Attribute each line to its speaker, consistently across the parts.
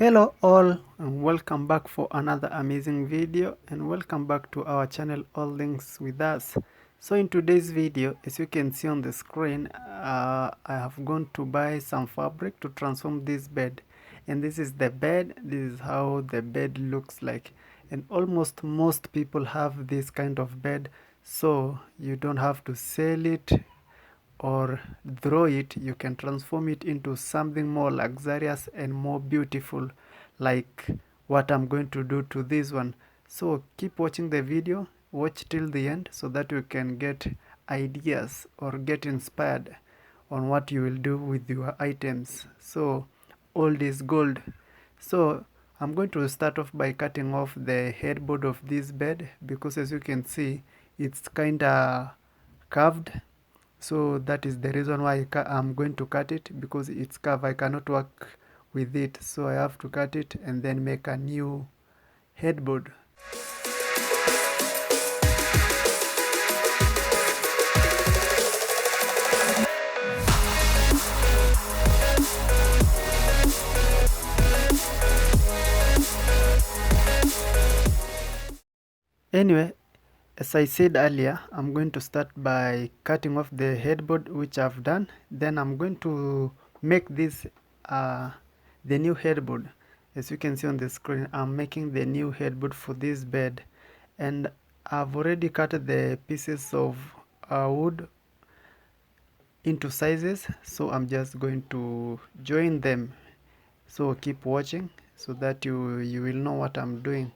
Speaker 1: Hello all, and welcome back for another amazing video, and welcome back to our channel All Things With Us. So in today's video, as you can see on the screen, I have gone to buy some fabric to transform this bed, and this is the bed. This is how the bed looks like, and almost most people have this kind of bed, so you don't have to sell it or throw it. You can transform it into something more luxurious and more beautiful, like what I'm going to do to this one. So keep watching the video, watch till the end, so that you can get ideas or get inspired on what you will do with your items. So old is gold. So I'm going to start off by cutting off the headboard of this bed, because as you can see, it's kinda curved. So that is the reason why I'm going to cut it, because it's curved. I cannot work with it, so I have to cut it and then make a new headboard. Anyway, as I said earlier, I'm going to start by cutting off the headboard, which I've done. Then I'm going to make this the new headboard. As you can see on the screen, I'm making the new headboard for this bed, and I've already cut the pieces of wood into sizes, so I'm just going to join them. So keep watching so that you will know what I'm doing.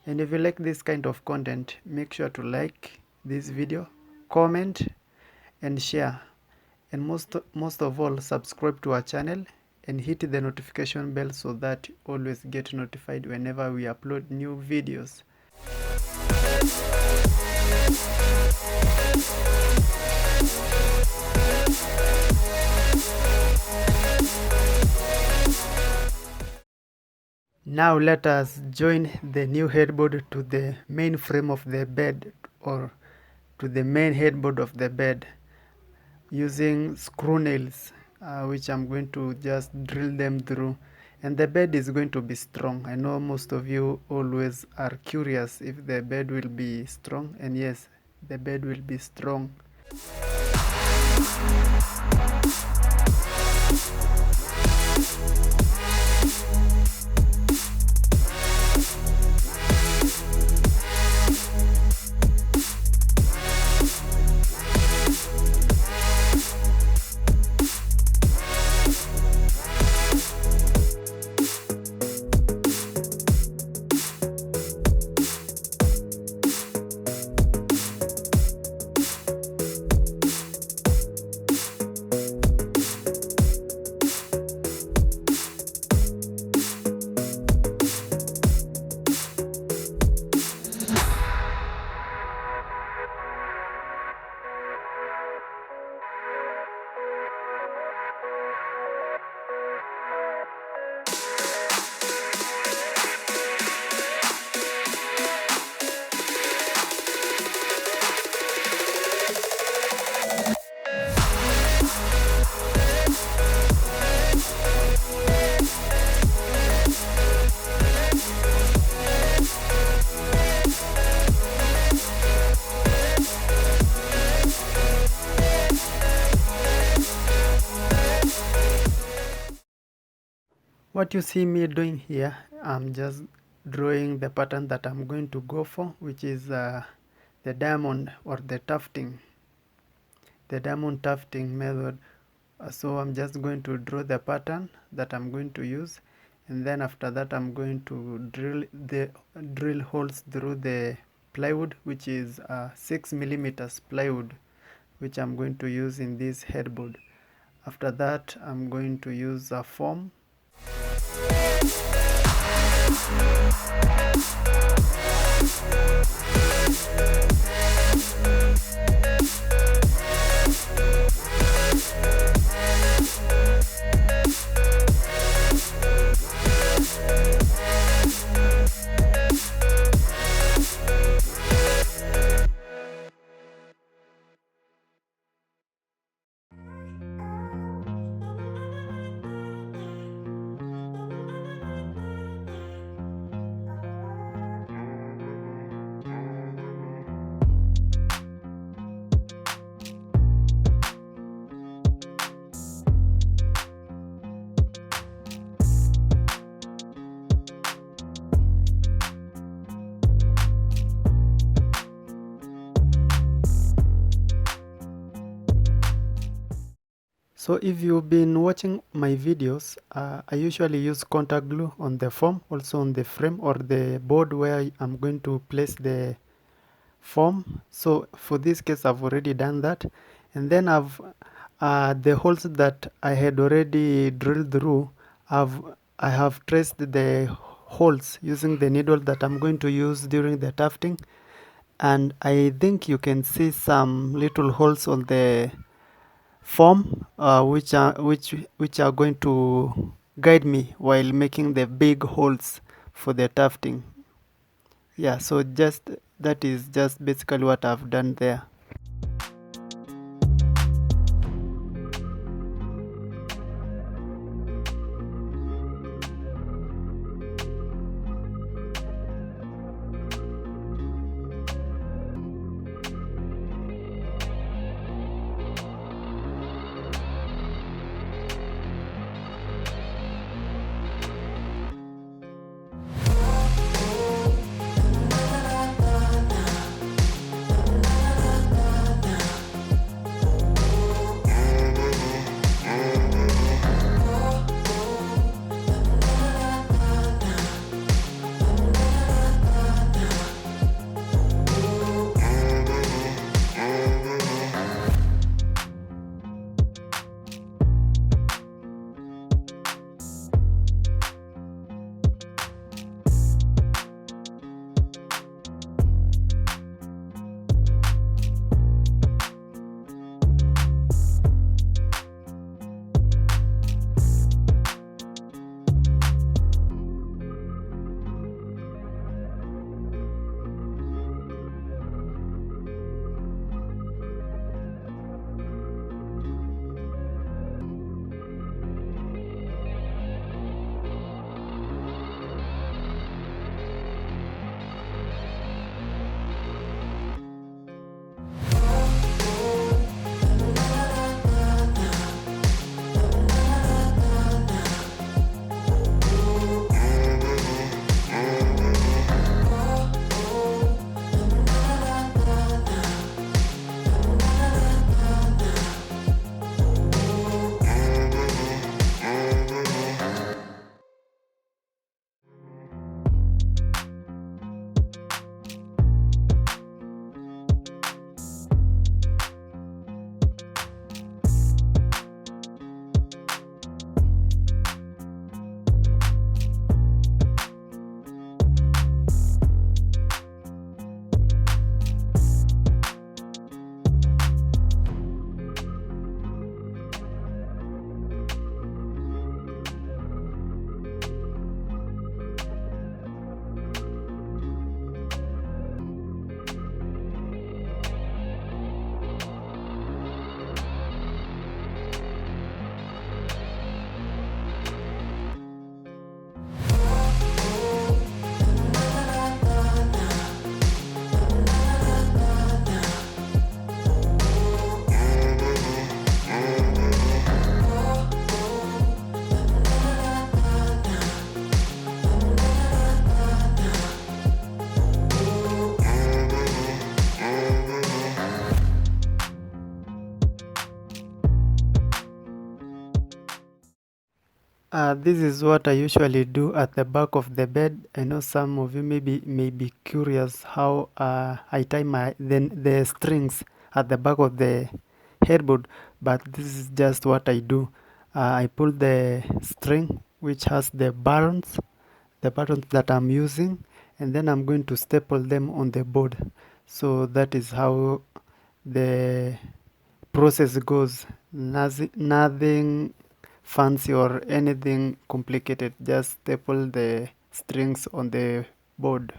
Speaker 1: And if you like this kind of content, make sure to like this video, comment and share, and most of all, subscribe to our channel and hit the notification bell so that you always get notified whenever we upload new videos. Now let us join the new headboard to the main frame of the bed, or to the main headboard of the bed, using screw nails, which I'm going to just drill them through. And the bed is going to be strong. I know most of you always are curious if the bed will be strong, and yes, the bed will be strong. What you see me doing here, I'm just drawing the pattern that I'm going to go for, which is the diamond or the tufting, the diamond tufting method. So I'm just going to draw the pattern that I'm going to use, and then after that I'm going to drill holes through the plywood, which is 6 millimeters plywood, which I'm going to use in this headboard. After that, I'm going to use a foam. So if you've been watching my videos, I usually use contact glue on the foam, also on the frame or the board where I'm going to place the foam. So for this case I've already done that, and then I've the holes that I had already drilled through, I have traced the holes using the needle that I'm going to use during the tufting, and I think you can see some little holes on the foam which are going to guide me while making the big holes for the tufting. Yeah, so just that is just basically what I've done there. This is what I usually do at the back of the bed. I know some of you may be curious how I tie the strings at the back of the headboard, but this is just what I do. I pull the string which has the buttons that I'm using, and then I'm going to staple them on the board. So that is how the process goes. Nothing fancy or anything complicated, just staple the strings on the board.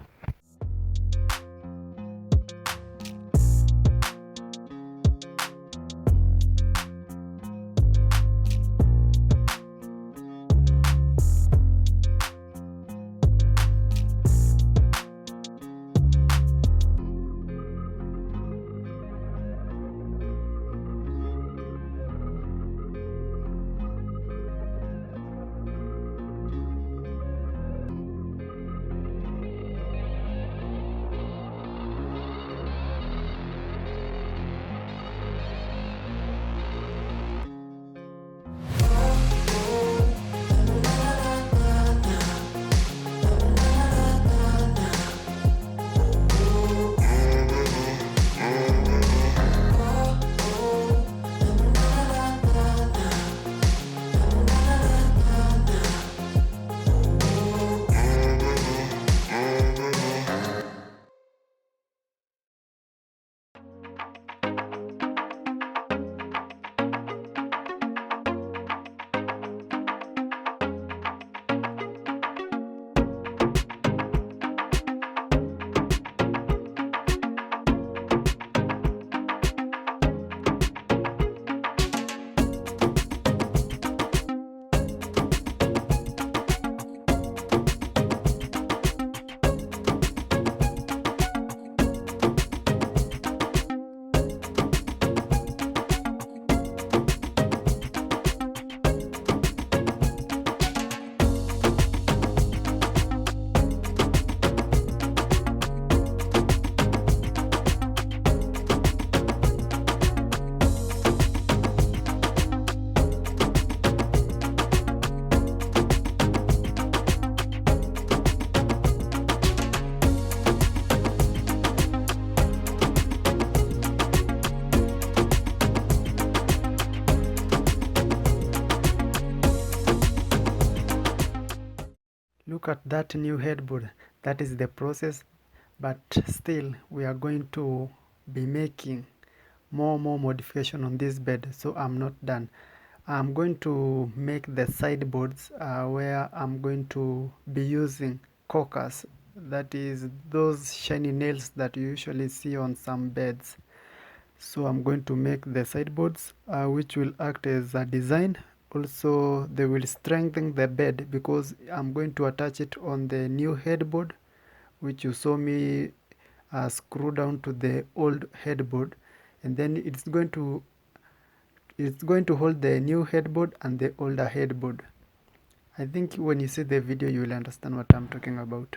Speaker 1: Look at that new headboard. That is the process, but still we are going to be making more modification on this bed, so I'm not done. I'm going to make the sideboards where I'm going to be using corkers, that is those shiny nails that you usually see on some beds. So I'm going to make the sideboards which will act as a design. Also they will strengthen the bed because I'm going to attach it on the new headboard which you saw me screw down to the old headboard, and then it's going to hold the new headboard and the older headboard. I think when you see the video you will understand what I'm talking about.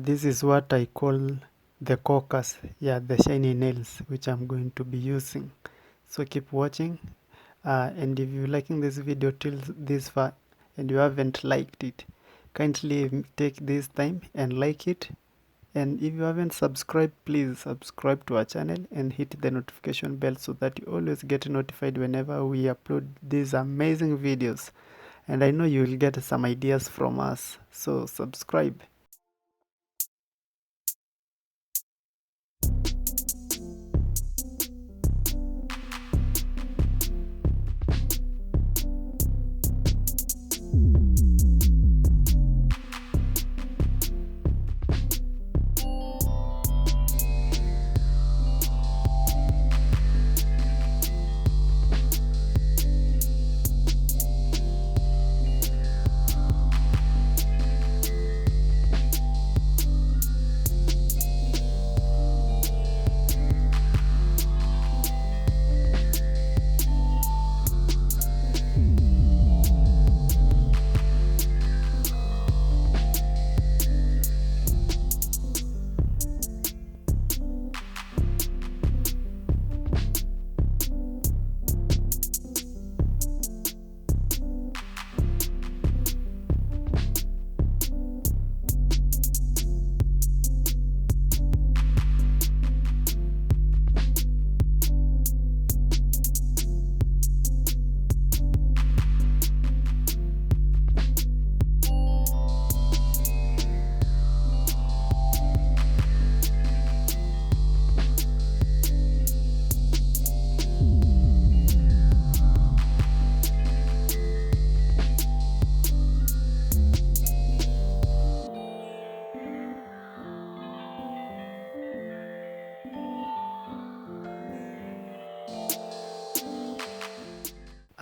Speaker 1: This is what I call the corkers, yeah, the shiny nails, which I'm going to be using. So keep watching, and if you're liking this video till this far and you haven't liked it, kindly take this time and like it. And if you haven't subscribed, please subscribe to our channel and hit the notification bell so that you always get notified whenever we upload these amazing videos. And I know you will get some ideas from us, so subscribe.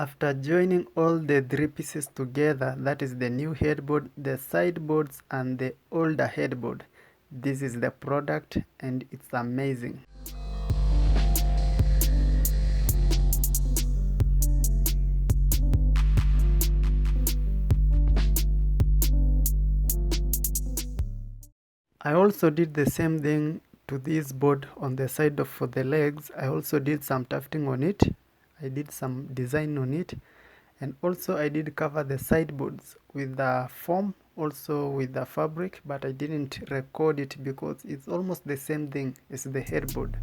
Speaker 1: After joining all the three pieces together, that is the new headboard, the sideboards and the older headboard, this is the product and it's amazing. I also did the same thing to this board on the side of for the legs. I also did some tufting on it. I did some design on it, and also I did cover the sideboards with the foam, also with the fabric, but I didn't record it because it's almost the same thing as the headboard.